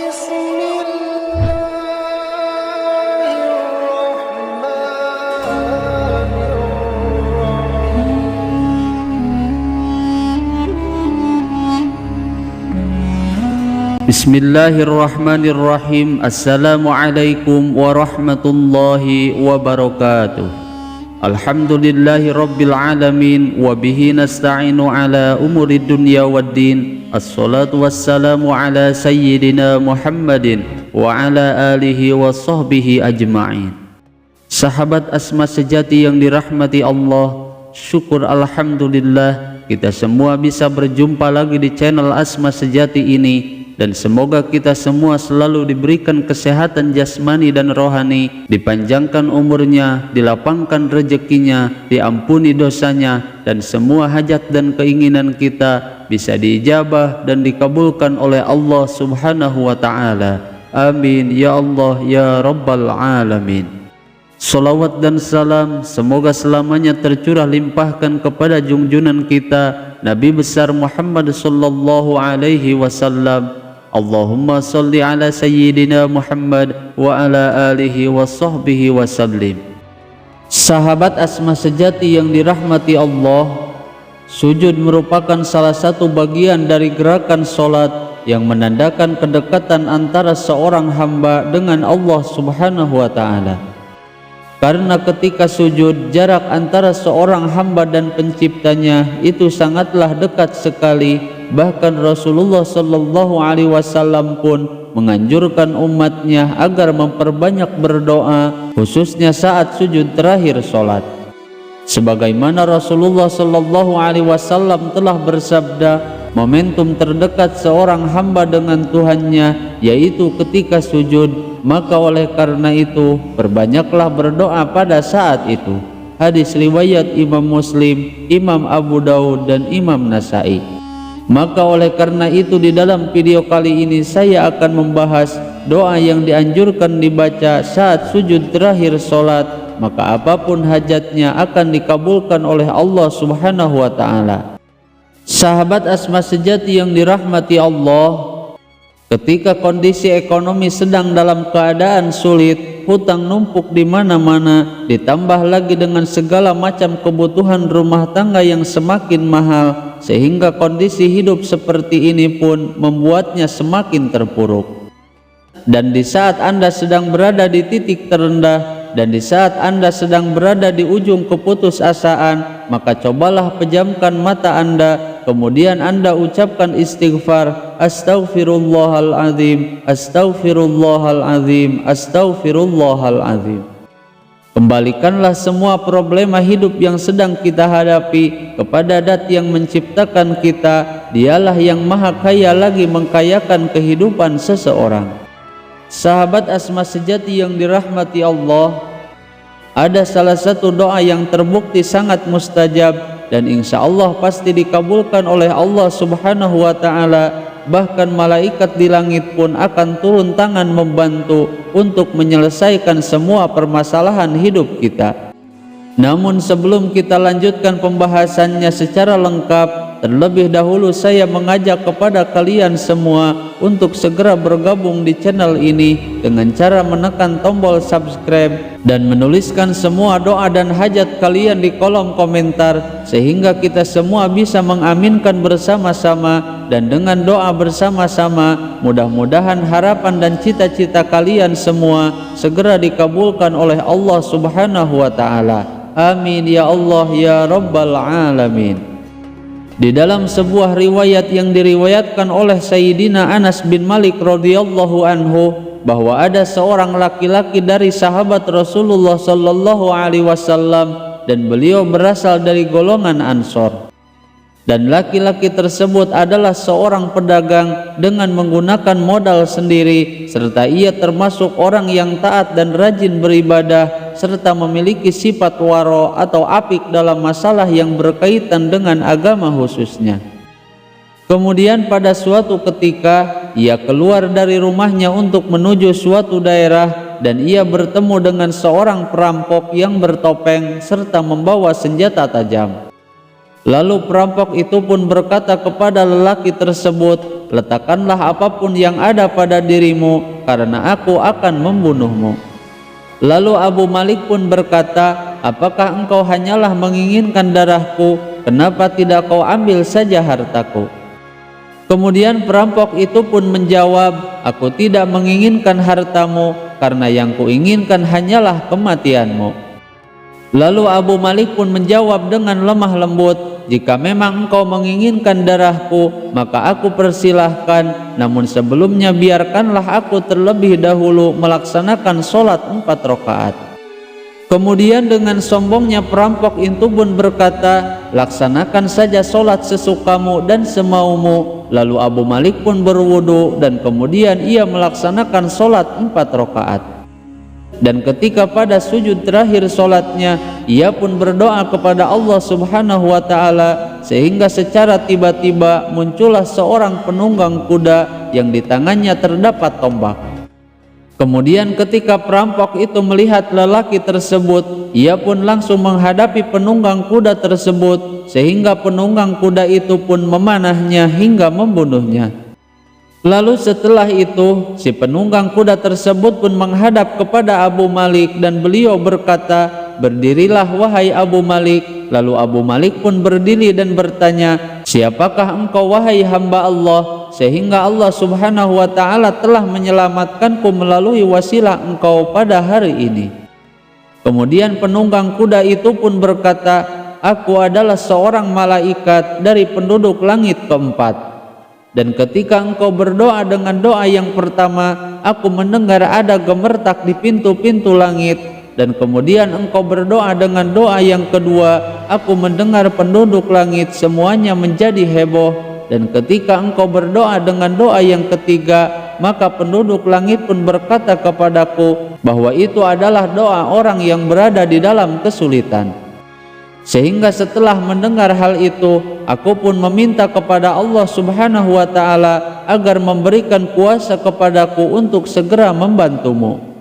بسم الله الرحمن الرحيم Bismillahirrahmanirrahim. Assalamualaikum warahmatullahi wabarakatuh. Alhamdulillahi rabbil alamin. Wabihi nasta'inu ala umuri dunya waddin. Assalatu wassalamu ala sayyidina Muhammadin wa ala alihi wa sahbihi ajma'in. Sahabat Asma sejati yang dirahmati Allah, syukur alhamdulillah kita semua bisa berjumpa lagi di channel Asma Sejati ini. Dan semoga kita semua selalu diberikan kesehatan jasmani dan rohani, dipanjangkan umurnya, dilapangkan rezekinya, diampuni dosanya, dan semua hajat dan keinginan kita bisa diijabah dan dikabulkan oleh Allah Subhanahu wa ta'ala. Amin ya Allah ya Rabbal alamin. Salawat dan salam semoga selamanya tercurah limpahkan kepada junjunan kita Nabi besar Muhammad sallallahu alaihi wasallam. Allahumma salli ala sayyidina Muhammad wa ala alihi wa sahbihi wa sallim. Sahabat Asma sejati yang dirahmati Allah, sujud merupakan salah satu bagian dari gerakan solat yang menandakan kedekatan antara seorang hamba dengan Allah Subhanahu wa ta'ala. Karena ketika sujud, jarak antara seorang hamba dan penciptanya itu sangatlah dekat sekali. Bahkan Rasulullah sallallahu alaihi wasallam pun menganjurkan umatnya agar memperbanyak berdoa, khususnya saat sujud terakhir solat. Sebagaimana Rasulullah sallallahu alaihi wasallam telah bersabda, momentum terdekat seorang hamba dengan Tuhannya yaitu ketika sujud, maka oleh karena itu perbanyaklah berdoa pada saat itu. Hadis riwayat Imam Muslim, Imam Abu Daud dan Imam Nasai. Maka oleh karena itu di dalam video kali ini saya akan membahas doa yang dianjurkan dibaca saat sujud terakhir solat, maka apapun hajatnya akan dikabulkan oleh Allah Subhanahu wa ta'ala. Sahabat Asma sejati yang dirahmati Allah, ketika kondisi ekonomi sedang dalam keadaan sulit, hutang numpuk di mana-mana, ditambah lagi dengan segala macam kebutuhan rumah tangga yang semakin mahal, sehingga kondisi hidup seperti ini pun membuatnya semakin terpuruk. Dan di saat Anda sedang berada di titik terendah, dan di saat Anda sedang berada di ujung keputusasaan, maka cobalah pejamkan mata Anda, kemudian Anda ucapkan istighfar, astaghfirullahaladzim, astaghfirullahaladzim, astaghfirullahaladzim. Kembalikanlah semua problema hidup yang sedang kita hadapi kepada Dat yang menciptakan kita. Dialah yang maha kaya lagi mengkayakan kehidupan seseorang. Sahabat Asma sejati yang dirahmati Allah, ada salah satu doa yang terbukti sangat mustajab dan insya Allah pasti dikabulkan oleh Allah Subhanahu wa ta'ala. Bahkan malaikat di langit pun akan turun tangan membantu untuk menyelesaikan semua permasalahan hidup kita. Namun sebelum kita lanjutkan pembahasannya secara lengkap, terlebih dahulu saya mengajak kepada kalian semua untuk segera bergabung di channel ini dengan cara menekan tombol subscribe dan menuliskan semua doa dan hajat kalian di kolom komentar, sehingga kita semua bisa mengaminkan bersama-sama. Dan dengan doa bersama-sama, mudah-mudahan harapan dan cita-cita kalian semua segera dikabulkan oleh Allah Subhanahu wa ta'ala. Amin ya Allah ya Rabbal alamin. Di dalam sebuah riwayat yang diriwayatkan oleh Sayyidina Anas bin Malik radhiyallahu anhu, bahwa ada seorang laki-laki dari sahabat Rasulullah sallallahu alaihi wasallam dan beliau berasal dari golongan Ansor. Dan laki-laki tersebut adalah seorang pedagang dengan menggunakan modal sendiri, serta ia termasuk orang yang taat dan rajin beribadah, serta memiliki sifat waro atau apik dalam masalah yang berkaitan dengan agama khususnya. Kemudian pada suatu ketika ia keluar dari rumahnya untuk menuju suatu daerah, dan ia bertemu dengan seorang perampok yang bertopeng serta membawa senjata tajam. Lalu perampok itu pun berkata kepada lelaki tersebut, "Letakkanlah apapun yang ada pada dirimu, karena aku akan membunuhmu." Lalu Abu Malik pun berkata, "Apakah engkau hanyalah menginginkan darahku? Kenapa tidak kau ambil saja hartaku?" Kemudian perampok itu pun menjawab, "Aku tidak menginginkan hartamu, karena yang kuinginkan hanyalah kematianmu." Lalu Abu Malik pun menjawab dengan lemah lembut, "Jika memang engkau menginginkan darahku, maka aku persilahkan, namun sebelumnya biarkanlah aku terlebih dahulu melaksanakan sholat 4 rakaat." Kemudian dengan sombongnya perampok itu pun berkata, "Laksanakan saja sholat sesukamu dan semaumu." Lalu Abu Malik pun berwudu dan kemudian ia melaksanakan sholat 4 rakaat. Dan ketika pada sujud terakhir sholatnya, ia pun berdoa kepada Allah Subhanahu wa Ta'ala, sehingga secara tiba-tiba muncullah seorang penunggang kuda yang di tangannya terdapat tombak. Kemudian ketika perampok itu melihat lelaki tersebut, ia pun langsung menghadapi penunggang kuda tersebut, sehingga penunggang kuda itu pun memanahnya hingga membunuhnya. Lalu setelah itu si penunggang kuda tersebut pun menghadap kepada Abu Malik dan beliau berkata, "Berdirilah wahai Abu Malik." Lalu Abu Malik pun berdiri dan bertanya, "Siapakah engkau wahai hamba Allah, sehingga Allah Subhanahu wa Ta'ala telah menyelamatkanku melalui wasilah engkau pada hari ini?" Kemudian penunggang kuda itu pun berkata, "Aku adalah seorang malaikat dari penduduk langit keempat. Dan ketika engkau berdoa dengan doa yang pertama, aku mendengar ada gemertak di pintu-pintu langit. Dan kemudian engkau berdoa dengan doa yang kedua, aku mendengar penduduk langit semuanya menjadi heboh. Dan ketika engkau berdoa dengan doa yang ketiga, maka penduduk langit pun berkata kepadaku bahwa itu adalah doa orang yang berada di dalam kesulitan. Sehingga setelah mendengar hal itu, aku pun meminta kepada Allah Subhanahu wa Ta'ala agar memberikan kuasa kepadaku untuk segera membantumu."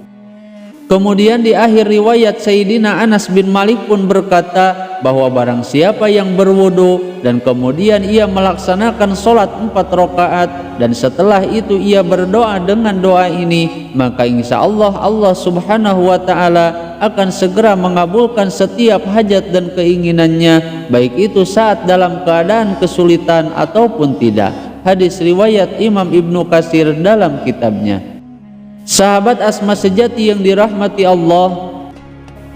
Kemudian di akhir riwayat Sayyidina Anas bin Malik pun berkata bahwa barang siapa yang berwudu dan kemudian ia melaksanakan sholat 4 rakaat dan setelah itu ia berdoa dengan doa ini, maka insya Allah Allah Subhanahu wa Ta'ala akan segera mengabulkan setiap hajat dan keinginannya, baik itu saat dalam keadaan kesulitan ataupun tidak. Hadis riwayat Imam Ibnu Katsir dalam kitabnya. Sahabat Asma sejati yang dirahmati Allah,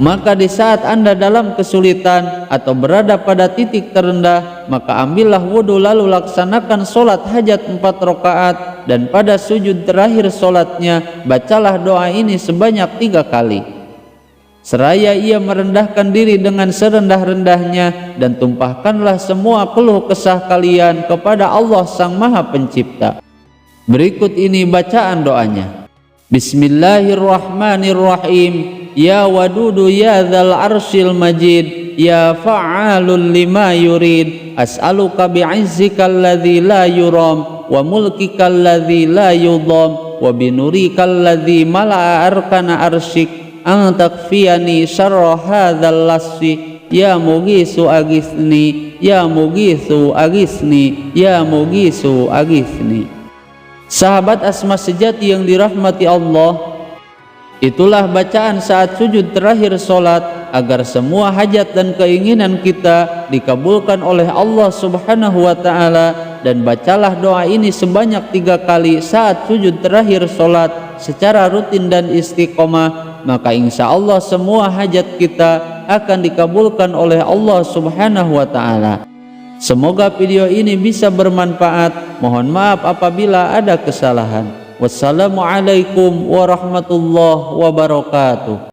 maka di saat Anda dalam kesulitan atau berada pada titik terendah, maka ambillah wudhu lalu laksanakan sholat hajat 4 rakaat, dan pada sujud terakhir sholatnya bacalah doa ini sebanyak 3 kali. Seraya ia merendahkan diri dengan serendah-rendahnya, dan tumpahkanlah semua keluh kesah kalian kepada Allah Sang Maha Pencipta. Berikut ini bacaan doanya. Bismillahirrahmanirrahim. Ya wadudu ya dzal arsyil majid, ya fa'alul lima yurid, as'aluka bi'izzikal ladzi la yuram, wa mulkikal ladzi la yudham, wa binurikal ladzi mala'a arkana arsyik, an takfiyani syarra hadzal lasfi, ya mughisu aghithni, ya mughisu aghithni, ya mughisu aghithni. Sahabat Asma sejati yang dirahmati Allah, itulah bacaan saat sujud terakhir sholat agar semua hajat dan keinginan kita dikabulkan oleh Allah Subhanahu wa Ta'ala, dan bacalah doa ini sebanyak 3 kali saat sujud terakhir sholat secara rutin dan istiqomah, maka insya Allah semua hajat kita akan dikabulkan oleh Allah Subhanahu wa Ta'ala. Semoga video ini bisa bermanfaat. Mohon maaf apabila ada kesalahan. Wassalamualaikum warahmatullahi wabarakatuh.